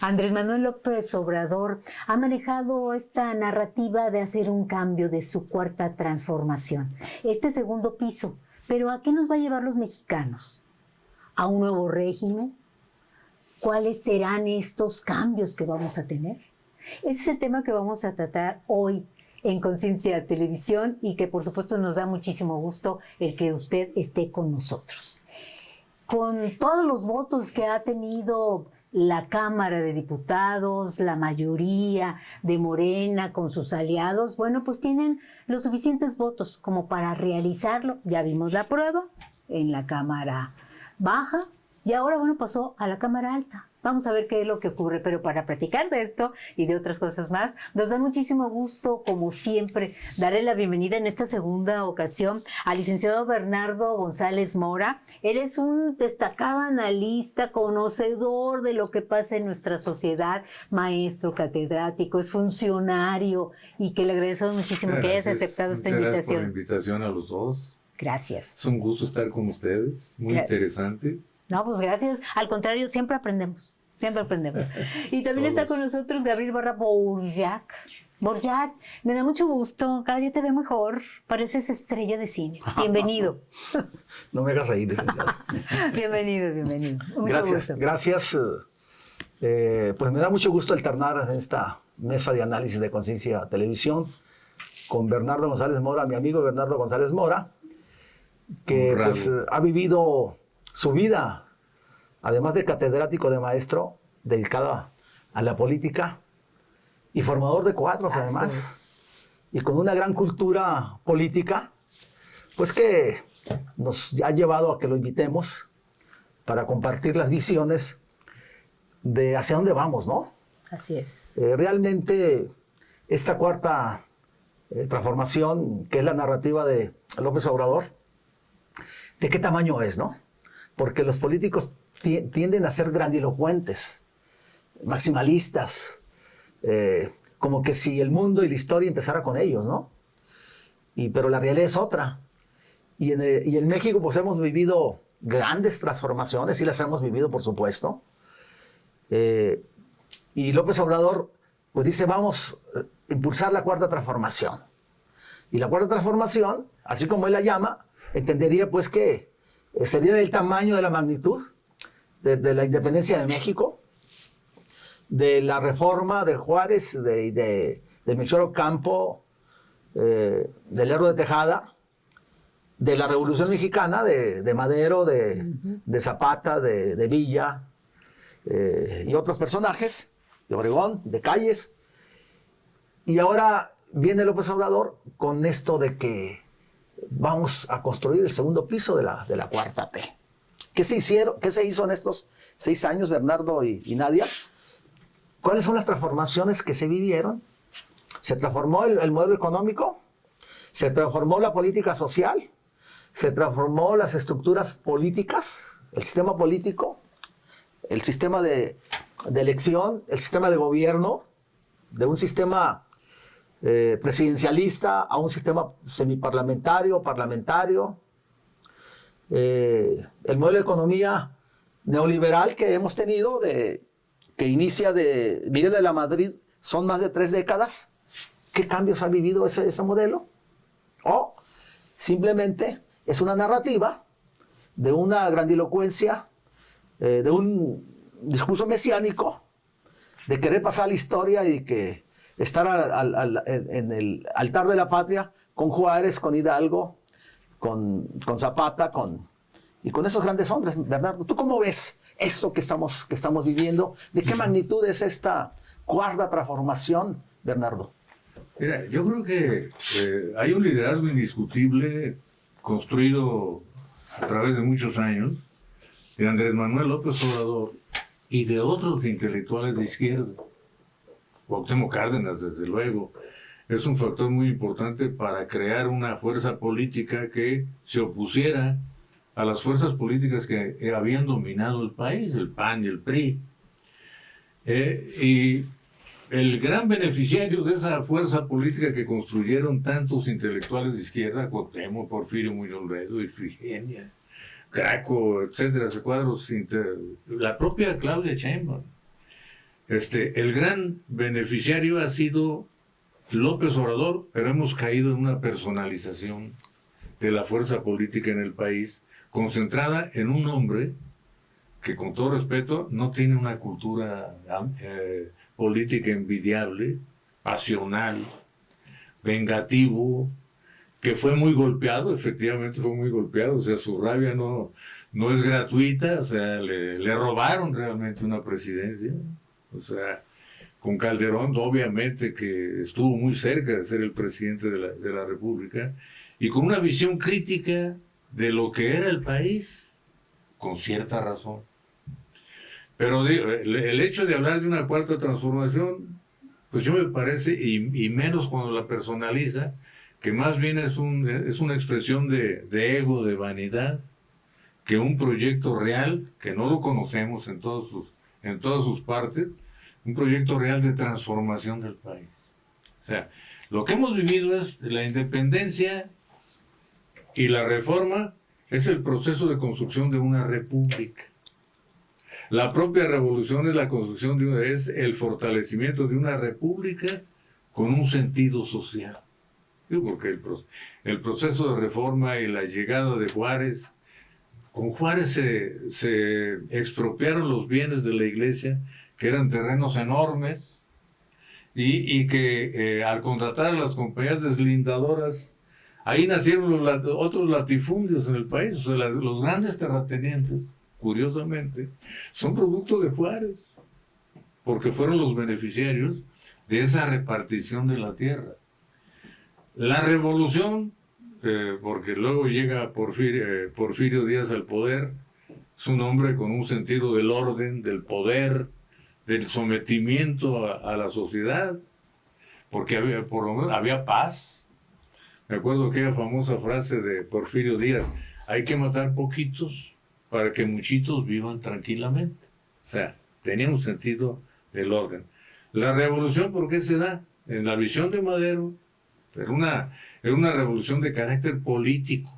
Andrés Manuel López Obrador ha manejado esta narrativa de hacer un cambio de su cuarta transformación, este segundo piso. Pero ¿a qué nos va a llevar los mexicanos? ¿A un nuevo régimen? ¿Cuáles serán estos cambios que vamos a tener? Ese es el tema que vamos a tratar hoy en Conciencia Televisión y que por supuesto nos da muchísimo gusto el que usted esté con nosotros. Con todos los votos que ha tenido la Cámara de Diputados, la mayoría de Morena con sus aliados, bueno, pues tienen los suficientes votos como para realizarlo. Ya vimos la prueba en la Cámara Baja y ahora, bueno, pasó a la Cámara Alta. Vamos a ver qué es lo que ocurre, pero para platicar de esto y de otras cosas más, nos da muchísimo gusto, como siempre, darle la bienvenida en esta segunda ocasión al licenciado Bernardo González Mora. Él es un destacado analista, conocedor de lo que pasa en nuestra sociedad, maestro, catedrático, es funcionario y que le agradecemos muchísimo que hayas aceptado esta invitación. Gracias por la invitación a los dos. Gracias. Es un gusto estar con ustedes, muy interesante. No, pues gracias. Al contrario, siempre aprendemos. Siempre aprendemos. Y también está con nosotros Gabriel Barra Borjak. Borjak, me da mucho gusto. Cada día te veo mejor. Pareces estrella de cine. Bienvenido. No me hagas reír, licenciado. Bienvenido. Gracias. Pues me da mucho gusto alternar en esta mesa de análisis de Conciencia Televisión con Bernardo González Mora, mi amigo Bernardo González Mora, que pues, ha vivido su vida, además de catedrático, de maestro, dedicado a la política y formador de cuadros, además, y con una gran cultura política, pues que nos ha llevado a que lo invitemos para compartir las visiones de hacia dónde vamos, ¿no? Así es. Realmente esta cuarta transformación, que es la narrativa de López Obrador, ¿de qué tamaño es, no? Porque los políticos tienden a ser grandilocuentes, maximalistas, como que si el mundo y la historia empezara con ellos, ¿no? Pero la realidad es otra. Y en México pues hemos vivido grandes transformaciones, y las hemos vivido, por supuesto. Y López Obrador pues dice, vamos a impulsar la cuarta transformación. Y la cuarta transformación, así como él la llama, entendería pues que sería del tamaño de la magnitud de la independencia de México, de la reforma de Juárez, de Melchor Ocampo, de Lerdo de Tejada, de la Revolución Mexicana, de Madero, de Zapata, de Villa, y otros personajes, de Obregón, de Calles. Y ahora viene López Obrador con esto de que vamos a construir el segundo piso de la cuarta T. ¿Qué se hizo en estos 6 años, Bernardo y Nadia? ¿Cuáles son las transformaciones que se vivieron? Se transformó el modelo económico, se transformó la política social, se transformó las estructuras políticas, el sistema político, el sistema de elección, el sistema de gobierno, de un sistema presidencialista a un sistema semiparlamentario, parlamentario. El modelo de economía neoliberal que hemos tenido, que inicia de Miguel de la Madrid, son más de 3 décadas. ¿Qué cambios ha vivido ese modelo? O simplemente es una narrativa de una grandilocuencia, de un discurso mesiánico, de querer pasar la historia y que estar en el altar de la patria con Juárez, con Hidalgo, con Zapata, y con esos grandes hombres. Bernardo, ¿tú cómo ves esto que estamos viviendo? ¿De qué magnitud es esta cuarta transformación, Bernardo? Mira, yo creo que hay un liderazgo indiscutible construido a través de muchos años de Andrés Manuel López Obrador y de otros intelectuales de izquierda. Cuauhtémoc Cárdenas, desde luego, es un factor muy importante para crear una fuerza política que se opusiera a las fuerzas políticas que habían dominado el país, el PAN y el PRI. Y el gran beneficiario de esa fuerza política que construyeron tantos intelectuales de izquierda, Cuauhtémoc, Porfirio Muñoz Ledo, Ifigenia, Graco, etcétera, cuadros, la propia Claudia Sheinbaum, el gran beneficiario ha sido López Obrador, pero hemos caído en una personalización de la fuerza política en el país, concentrada en un hombre que, con todo respeto, no tiene una cultura política envidiable, pasional, vengativo, que fue muy golpeado, efectivamente fue muy golpeado, o sea, su rabia no es gratuita, o sea, le robaron realmente una presidencia, o sea, con Calderón, obviamente que estuvo muy cerca de ser el presidente de la República, y con una visión crítica de lo que era el país, con cierta razón. Pero el hecho de hablar de una cuarta transformación, pues yo me parece, y menos cuando la personaliza, que más bien es una expresión de ego, de vanidad, que un proyecto real, que no lo conocemos en todas sus partes, un proyecto real de transformación del país. O sea, lo que hemos vivido es la independencia y la reforma, es el proceso de construcción de una república. La propia revolución es la construcción es el fortalecimiento de una república con un sentido social. Porque el proceso de reforma y la llegada de Juárez, con Juárez se expropiaron los bienes de la iglesia, que eran terrenos enormes, y que al contratar a las compañías deslindadoras, ahí nacieron otros latifundios en el país. O sea, los grandes terratenientes, curiosamente, son producto de Juárez, porque fueron los beneficiarios de esa repartición de la tierra. La revolución, porque luego llega Porfirio Díaz al poder, es un hombre con un sentido del orden, del poder, del sometimiento a la sociedad, porque por lo menos había paz. Me acuerdo aquella famosa frase de Porfirio Díaz: hay que matar poquitos para que muchitos vivan tranquilamente. O sea, tenía un sentido del orden. La revolución, ¿por qué se da? En la visión de Madero, era una revolución de carácter político,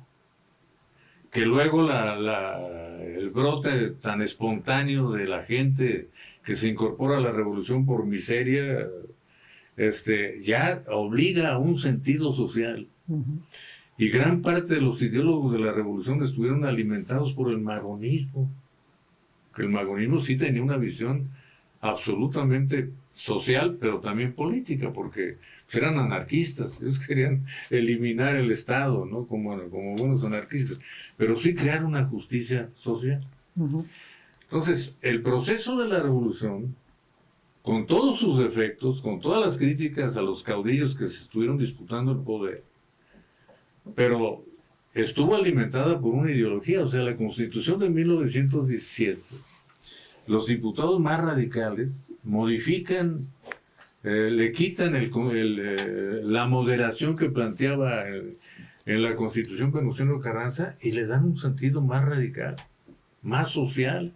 que luego el brote tan espontáneo de la gente que se incorpora a la revolución por miseria, ya obliga a un sentido social. Uh-huh. Y gran parte de los ideólogos de la revolución estuvieron alimentados por el magonismo, que el magonismo sí tenía una visión absolutamente social, pero también política, porque eran anarquistas, ellos querían eliminar el Estado, ¿no? como buenos anarquistas, pero sí crear una justicia social. Uh-huh. Entonces, el proceso de la revolución, con todos sus defectos, con todas las críticas a los caudillos que se estuvieron disputando el poder, pero estuvo alimentada por una ideología. O sea, la Constitución de 1917, los diputados más radicales modifican, le quitan la moderación que planteaba en la Constitución Venustiano Carranza y le dan un sentido más radical, más social.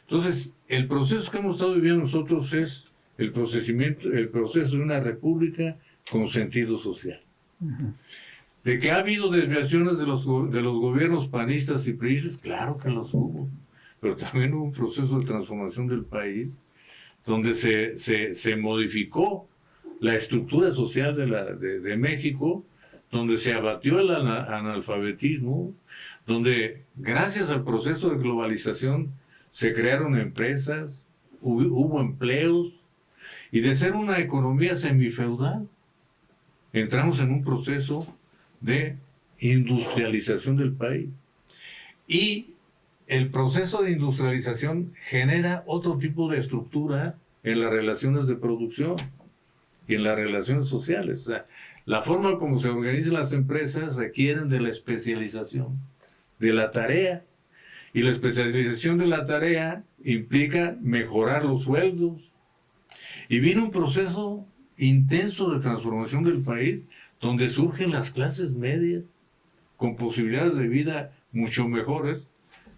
Entonces, el proceso que hemos estado viviendo nosotros es el proceso de una república con sentido social. Uh-huh. De que ha habido desviaciones de los gobiernos panistas y priistas, claro que los hubo, pero también hubo un proceso de transformación del país donde se modificó la estructura social de México, donde se abatió el analfabetismo, donde gracias al proceso de globalización se crearon empresas, hubo empleos, y de ser una economía semifeudal, entramos en un proceso de industrialización del país. Y el proceso de industrialización genera otro tipo de estructura en las relaciones de producción y en las relaciones sociales. O sea, la forma como se organizan las empresas requieren de la especialización de la tarea. Y la especialización de la tarea implica mejorar los sueldos. Y viene un proceso intenso de transformación del país, donde surgen las clases medias con posibilidades de vida mucho mejores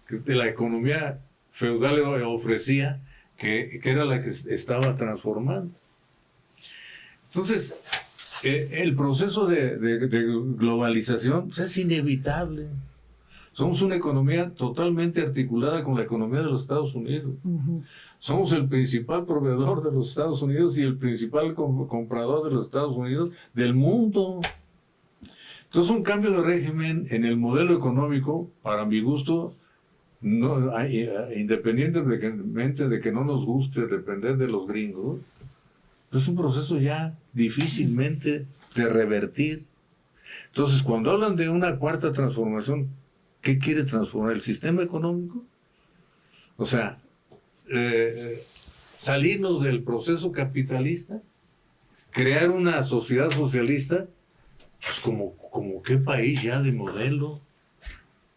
que la economía feudal ofrecía, que era la que estaba transformando. Entonces, el proceso de globalización pues, es inevitable. Somos una economía totalmente articulada con la economía de los Estados Unidos. Uh-huh. O somos el principal proveedor de los Estados Unidos y el principal comprador de los Estados Unidos del mundo. Entonces, un cambio de régimen en el modelo económico, para mi gusto, no, independientemente de que no nos guste depender de los gringos, es un proceso ya difícilmente de revertir. Entonces, cuando hablan de una cuarta transformación, ¿qué quiere transformar? ¿El sistema económico? O sea, salirnos del proceso capitalista, crear una sociedad socialista, pues como qué país ya de modelo.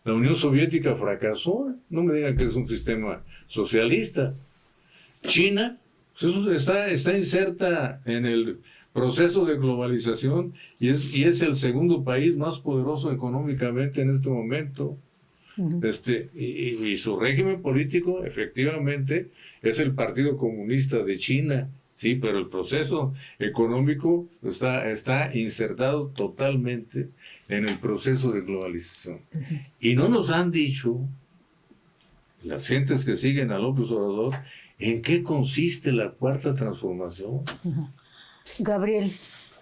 La Unión Soviética fracasó, no me digan que es un sistema socialista. China, pues eso está inserta en el proceso de globalización y es el segundo país más poderoso económicamente en este momento. Y su régimen político, efectivamente, es el Partido Comunista de China, sí, pero el proceso económico está insertado totalmente en el proceso de globalización. Y no nos han dicho, las gentes que siguen a López Obrador, en qué consiste la cuarta transformación. Gabriel,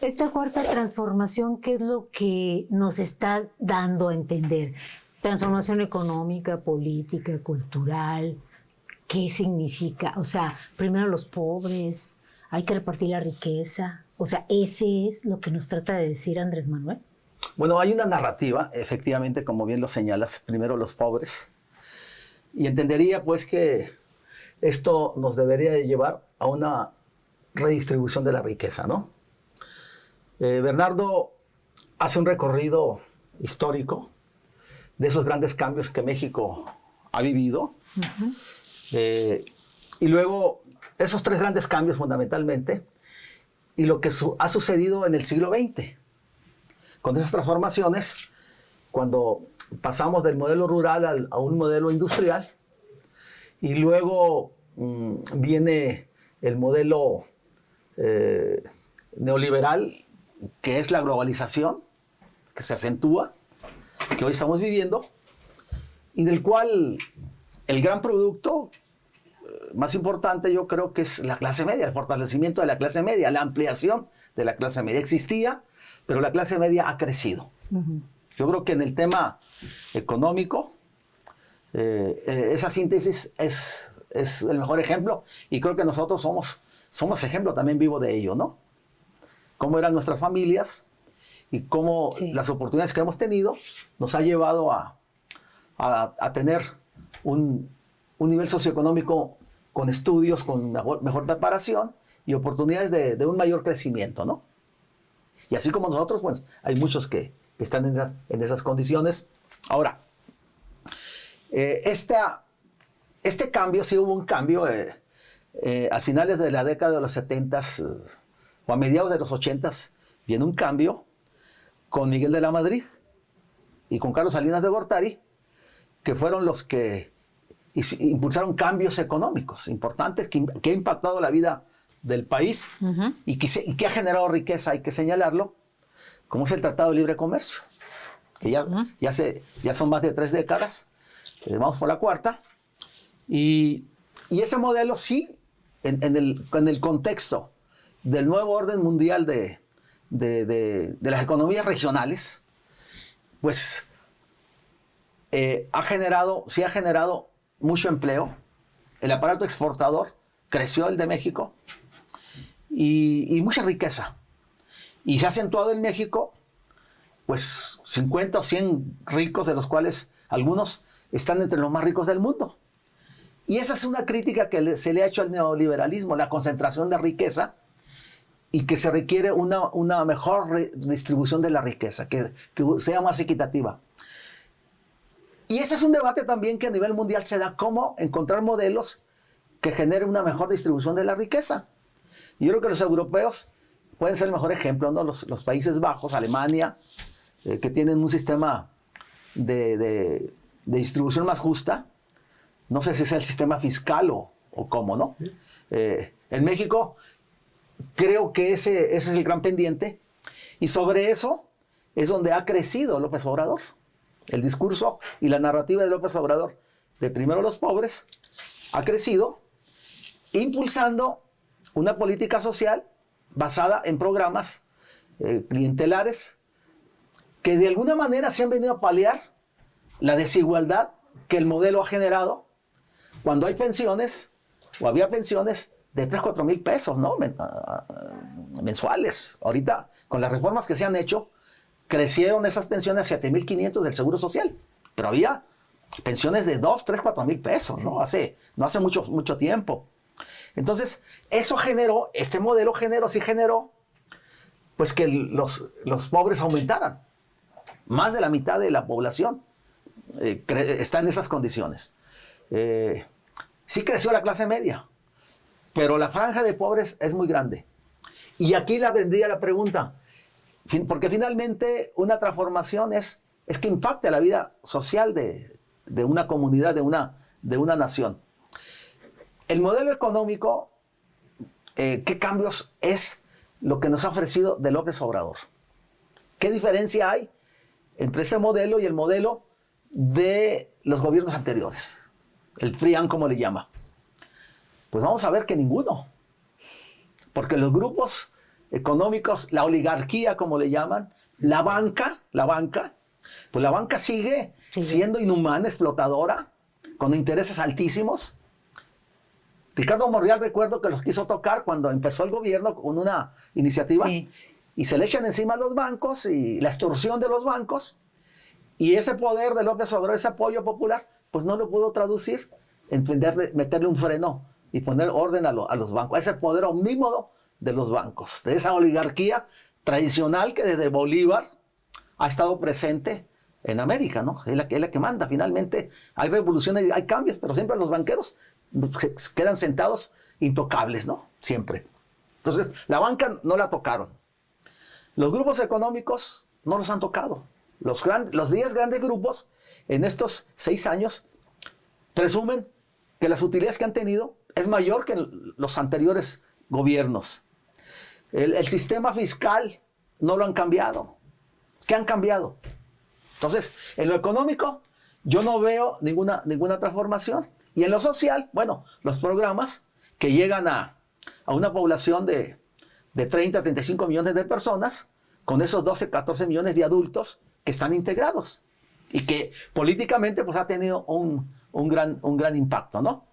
esta cuarta transformación, ¿qué es lo que nos está dando a entender? Transformación económica, política, cultural, ¿qué significa? O sea, primero los pobres, hay que repartir la riqueza. O sea, ¿ese es lo que nos trata de decir Andrés Manuel? Bueno, hay una narrativa, efectivamente, como bien lo señalas, primero los pobres. Y entendería pues que esto nos debería de llevar a una redistribución de la riqueza, ¿no? Bernardo hace un recorrido histórico de esos grandes cambios que México ha vivido. Y luego esos tres grandes cambios fundamentalmente y lo que ha sucedido en el siglo XX. Con esas transformaciones, cuando pasamos del modelo rural a un modelo industrial y luego viene el modelo neoliberal, que es la globalización, que se acentúa, que hoy estamos viviendo, y del cual el gran producto más importante yo creo que es la clase media, el fortalecimiento de la clase media, la ampliación de la clase media. Existía, pero la clase media ha crecido. Yo creo que en el tema económico, esa síntesis es el mejor ejemplo, y creo que nosotros somos ejemplo también vivo de ello, ¿no? Cómo eran nuestras familias y cómo las oportunidades que hemos tenido nos ha llevado a tener un nivel socioeconómico con estudios, con mejor preparación y oportunidades de un mayor crecimiento, ¿no? Y así como nosotros, pues hay muchos que están en esas condiciones. Ahora, este cambio, sí hubo un cambio a finales de la década de los 70s o a mediados de los 80s, viene un cambio con Miguel de la Madrid y con Carlos Salinas de Gortari, que fueron los que impulsaron cambios económicos importantes que ha impactado la vida del país y que ha generado riqueza, hay que señalarlo, como es el Tratado de Libre Comercio, que ya son más de 3 décadas, vamos por la cuarta, y ese modelo sí, en el contexto del nuevo orden mundial de las economías regionales, pues ha generado mucho empleo, el aparato exportador creció, el de México, y mucha riqueza. Y se ha acentuado en México, pues 50 o 100 ricos, de los cuales algunos están entre los más ricos del mundo. Y esa es una crítica que se le ha hecho al neoliberalismo, la concentración de riqueza, y que se requiere una mejor distribución de la riqueza, que sea más equitativa. Y ese es un debate también que a nivel mundial se da, cómo encontrar modelos que generen una mejor distribución de la riqueza. Y yo creo que los europeos pueden ser el mejor ejemplo, ¿no? Los Países Bajos, Alemania, que tienen un sistema de distribución más justa. No sé si es el sistema fiscal o cómo, ¿no? En México creo que ese es el gran pendiente, y sobre eso es donde ha crecido López Obrador. El discurso y la narrativa de López Obrador, de primero los pobres, ha crecido, impulsando una política social basada en programas clientelares que de alguna manera se han venido a paliar la desigualdad que el modelo ha generado cuando hay pensiones, o había pensiones de 3, 4 mil pesos, ¿no? Mensuales. Ahorita, con las reformas que se han hecho, crecieron esas pensiones a 7.500 del Seguro Social. Pero había pensiones de 2, 3, 4 mil pesos, ¿no? No hace mucho tiempo. Entonces, eso generó, este modelo generó, pues que los pobres aumentaran. Más de la mitad de la población está en esas condiciones. Sí creció la clase media, pero la franja de pobres es muy grande. Y aquí vendría la pregunta, porque finalmente una transformación es que impacte la vida social de una comunidad, de una nación. El modelo económico, ¿qué cambios es lo que nos ha ofrecido de López Obrador? ¿Qué diferencia hay entre ese modelo y el modelo de los gobiernos anteriores? El PRIAN, como le llama. Pues vamos a ver que ninguno. Porque los grupos económicos, la oligarquía, como le llaman, la banca, pues la banca sigue siendo inhumana, explotadora, con intereses altísimos. Ricardo Monreal, recuerdo que los quiso tocar cuando empezó el gobierno con una iniciativa, y se le echan encima a los bancos y la extorsión de los bancos, y ese poder de López Obrador, ese apoyo popular, pues no lo pudo traducir en meterle un freno y poner orden a los bancos, a ese poder omnímodo de los bancos, de esa oligarquía tradicional que desde Bolívar ha estado presente en América, ¿no? Es la que manda. Finalmente hay revoluciones, hay cambios, pero siempre los banqueros se quedan sentados intocables, ¿no? Siempre. Entonces, la banca no la tocaron. Los grupos económicos no los han tocado. Los 10 grandes grupos en estos 6 años presumen que las utilidades que han tenido es mayor que los anteriores gobiernos. El sistema fiscal no lo han cambiado. ¿Qué han cambiado? Entonces, en lo económico yo no veo ninguna transformación. Y en lo social, bueno, los programas que llegan a una población de 30, 35 millones de personas, con esos 12, 14 millones de adultos que están integrados y que políticamente pues ha tenido un gran impacto, ¿no?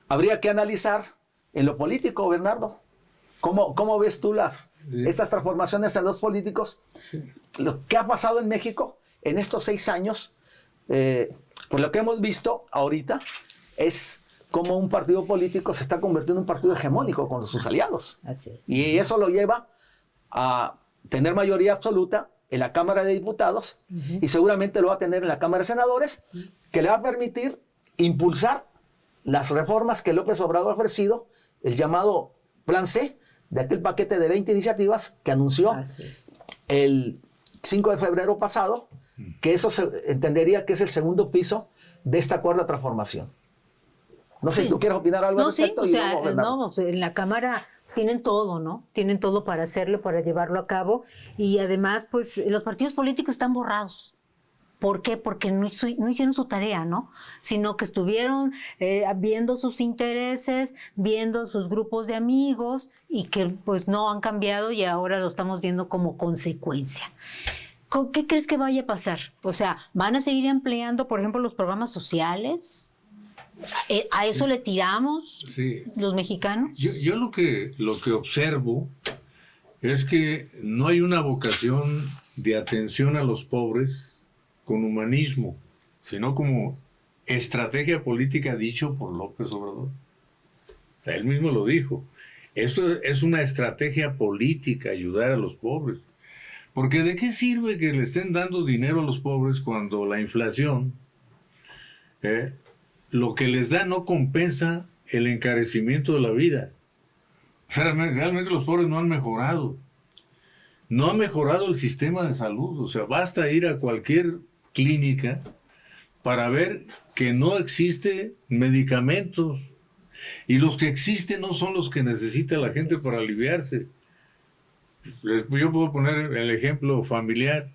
Habría que analizar en lo político, Bernardo, ¿cómo ves tú estas transformaciones en los políticos? Sí. Lo que ha pasado en México en estos 6 años, pues lo que hemos visto ahorita es cómo un partido político se está convirtiendo en un partido hegemónico con sus aliados. Así es. Y eso lo lleva a tener mayoría absoluta en la Cámara de Diputados, y seguramente lo va a tener en la Cámara de Senadores, que le va a permitir impulsar las reformas que López Obrador ha ofrecido, el llamado Plan C, de aquel paquete de 20 iniciativas que anunció el 5 de febrero pasado, que eso se entendería que es el segundo piso de esta cuarta transformación. No sé si tú quieres opinar algo al respecto. Sí, en la Cámara tienen todo, ¿no? Tienen todo para hacerlo, para llevarlo a cabo. Y además, pues, los partidos políticos están borrados. ¿Por qué? Porque no hicieron su tarea, ¿no? Sino que estuvieron viendo sus intereses, viendo sus grupos de amigos, y que pues no han cambiado, y ahora lo estamos viendo como consecuencia. ¿Qué crees que vaya a pasar? O sea, ¿van a seguir empleando, por ejemplo, los programas sociales? ¿A eso le tiramos los mexicanos? Yo lo que observo es que no hay una vocación de atención a los pobres con humanismo, sino como estrategia política dicho por López Obrador. O sea, él mismo lo dijo. Esto es una estrategia política, ayudar a los pobres. Porque ¿de qué sirve que le estén dando dinero a los pobres cuando la inflación, lo que les da no compensa el encarecimiento de la vida? O sea, realmente los pobres no han mejorado. No ha mejorado el sistema de salud. O sea, basta ir a cualquier clínica para ver que no existe medicamentos. Y los que existen no son los que necesita la gente para aliviarse. Yo puedo poner el ejemplo familiar.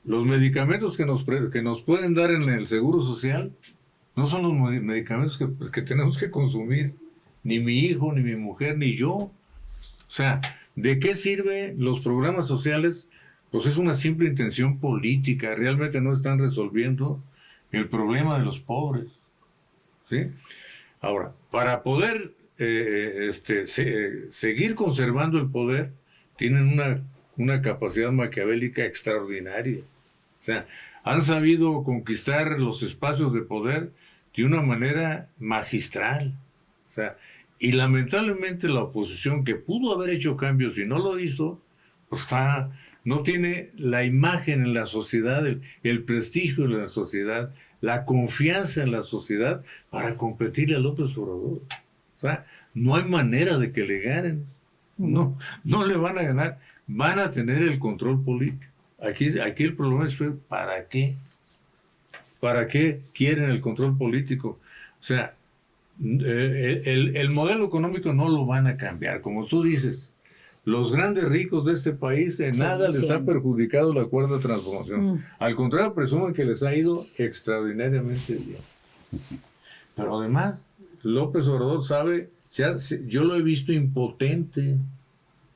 Los medicamentos que nos pueden dar en el Seguro Social no son los medicamentos que tenemos que consumir, ni mi hijo, ni mi mujer, ni yo. O sea, ¿de qué sirven los programas sociales? Pues es una simple intención política, realmente no están resolviendo el problema de los pobres, ¿sí? Ahora, para poder seguir conservando el poder, tienen una capacidad maquiavélica extraordinaria. O sea, han sabido conquistar los espacios de poder de una manera magistral. O sea, y lamentablemente la oposición, que pudo haber hecho cambios y no lo hizo, pues no tiene la imagen en la sociedad, el prestigio en la sociedad, la confianza en la sociedad para competirle a López Obrador. O sea, no hay manera de que le ganen. No le van a ganar. Van a tener el control político. Aquí el problema es, ¿para qué? ¿Para qué quieren el control político? O sea, el modelo económico no lo van a cambiar. Como tú dices, los grandes ricos de este país en nada les ha perjudicado la cuarta transformación. Al contrario, presumen que les ha ido extraordinariamente bien. Pero además, López Obrador yo lo he visto impotente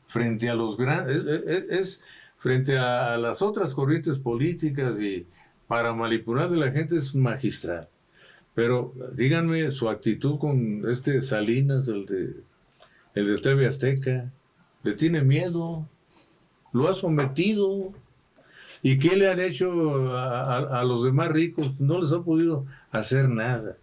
frente a los grandes, frente a las otras corrientes políticas, y para manipular de la gente es magistral. Pero díganme su actitud con Salinas, el de TV Azteca. Le tiene miedo, lo ha sometido. ¿Y qué le han hecho a los demás ricos? No les ha podido hacer nada.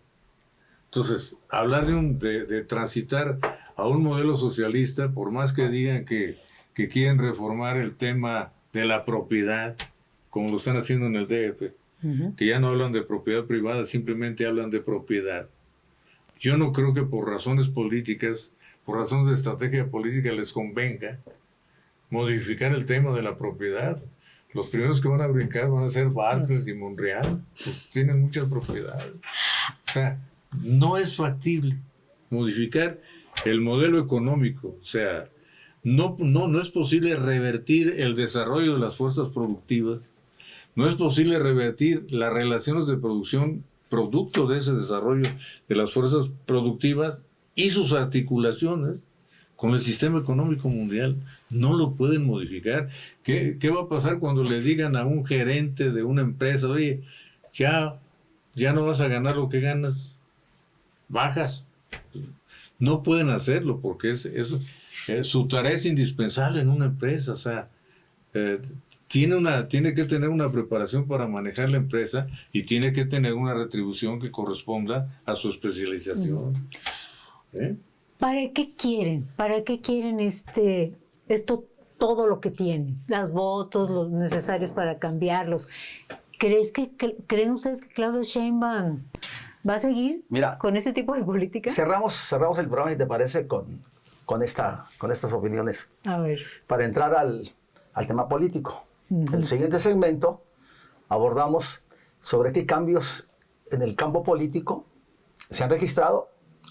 Entonces, hablar de transitar a un modelo socialista, por más que digan que quieren reformar el tema de la propiedad, como lo están haciendo en el DF, que ya no hablan de propiedad privada, simplemente hablan de propiedad. Yo no creo que por razones políticas, por razones de estrategia política, les convenga modificar el tema de la propiedad. Los primeros que van a brincar van a ser Barclays y Monreal, pues tienen muchas propiedades. O sea, no es factible modificar el modelo económico. O sea, no es posible revertir el desarrollo de las fuerzas productivas. No es posible revertir las relaciones de producción producto de ese desarrollo de las fuerzas productivas y sus articulaciones con el sistema económico mundial. No lo pueden modificar. ¿Qué va a pasar cuando le digan a un gerente de una empresa, oye, ya no vas a ganar lo que ganas, bajas? No pueden hacerlo porque su tarea es indispensable en una empresa. O sea, tiene que tener una preparación para manejar la empresa y tiene que tener una retribución que corresponda a su especialización. ¿Para qué quieren? ¿Para qué quieren esto, todo lo que tienen? Las votos, los necesarios para cambiarlos. ¿Creen ustedes que Claudia Sheinbaum va a seguir con ese tipo de política? Cerramos el programa, si te parece, con estas opiniones. A ver. Para entrar al tema político. En el siguiente segmento abordamos sobre qué cambios en el campo político se han registrado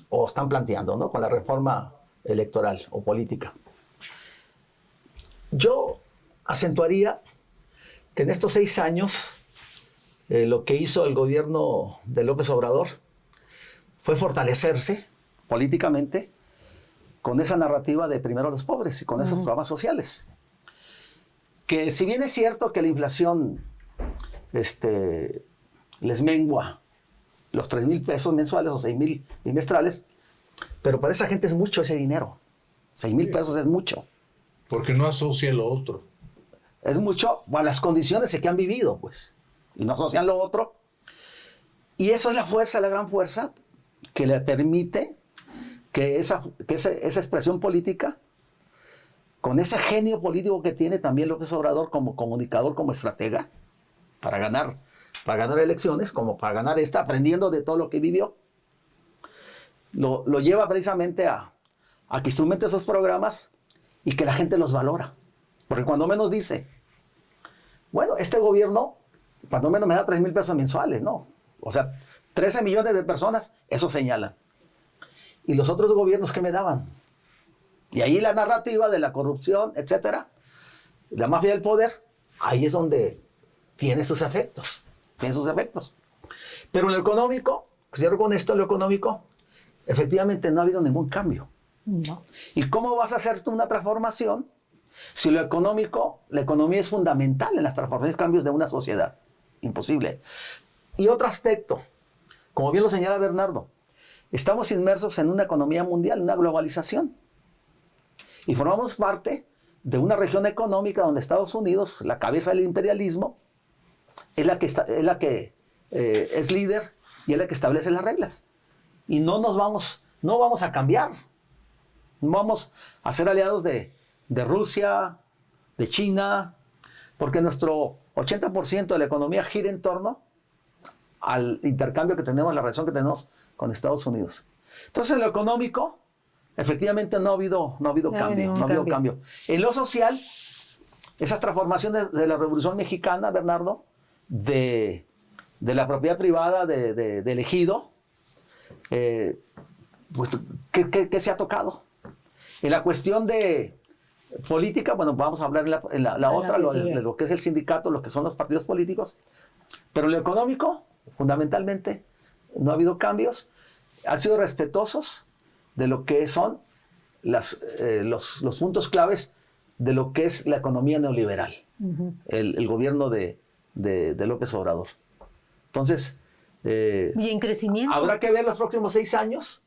o están planteando, ¿no?, con la reforma electoral o política. Yo acentuaría que en estos 6 años lo que hizo el gobierno de López Obrador fue fortalecerse políticamente con esa narrativa de primero los pobres y con esos programas sociales. Que si bien es cierto que la inflación les mengua los 3,000 pesos mensuales o 6,000 bimestrales, pero para esa gente es mucho ese dinero. 6,000 pesos es mucho. Porque no asocia lo otro. Es mucho a las condiciones en que han vivido, pues. Y no asocian lo otro. Y eso es la fuerza, la gran fuerza, que le permite que esa expresión política, con ese genio político que tiene también López Obrador como comunicador, como estratega, para ganar elecciones, como para ganar aprendiendo de todo lo que vivió, lo lleva precisamente a que instrumente esos programas y que la gente los valora. Porque cuando menos dice, bueno, este gobierno, cuando menos me da 3,000 pesos mensuales, ¿no? O sea, 13 millones de personas, eso señalan. ¿Y los otros gobiernos qué me daban? Y ahí la narrativa de la corrupción, etcétera, la mafia del poder, ahí es donde tiene sus efectos. Pero en lo económico, cierro con esto, lo económico, efectivamente no ha habido ningún cambio. No. ¿Y cómo vas a hacer tú una transformación si lo económico, la economía es fundamental en las transformaciones y cambios de una sociedad? Imposible. Y otro aspecto, como bien lo señala Bernardo, estamos inmersos en una economía mundial, una globalización. Y formamos parte de una región económica donde Estados Unidos, la cabeza del imperialismo, es la que es líder y es la que establece las reglas. Y no vamos a cambiar. No vamos a ser aliados de Rusia, de China, porque nuestro 80% de la economía gira en torno al intercambio que tenemos, la relación que tenemos con Estados Unidos. Entonces, en lo económico, efectivamente no ha habido cambio. En lo social, esas transformaciones de la Revolución Mexicana, Bernardo, de la propiedad privada del ejido, pues, ¿qué se ha tocado? En la cuestión de política, bueno, vamos a hablar en la otra, de lo que es el sindicato, lo que son los partidos políticos, pero en lo económico, fundamentalmente, no ha habido cambios, han sido respetuosos de lo que son los puntos claves de lo que es la economía neoliberal, el gobierno de López Obrador. Entonces, y en crecimiento. Habrá que ver los próximos 6 años,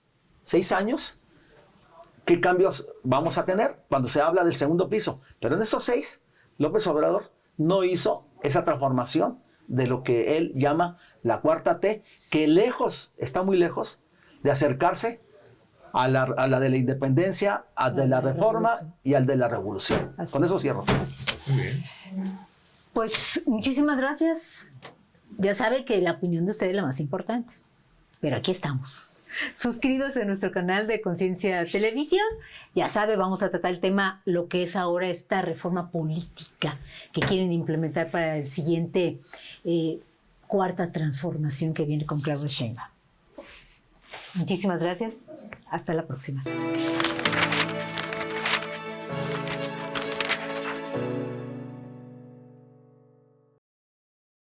qué cambios vamos a tener cuando se habla del segundo piso. Pero en estos 6, López Obrador no hizo esa transformación de lo que él llama la cuarta T, que está muy lejos de acercarse a la de la independencia, de la reforma y al de la revolución. Con eso cierro. Así es. Muy bien. Pues muchísimas gracias. Ya sabe que la opinión de usted es la más importante, pero aquí estamos. Suscríbase a nuestro canal de Conciencia Televisión. Ya sabe, vamos a tratar el tema, lo que es ahora esta reforma política que quieren implementar para el siguiente cuarta transformación que viene con Claudia Sheinbaum. Muchísimas gracias. Hasta la próxima.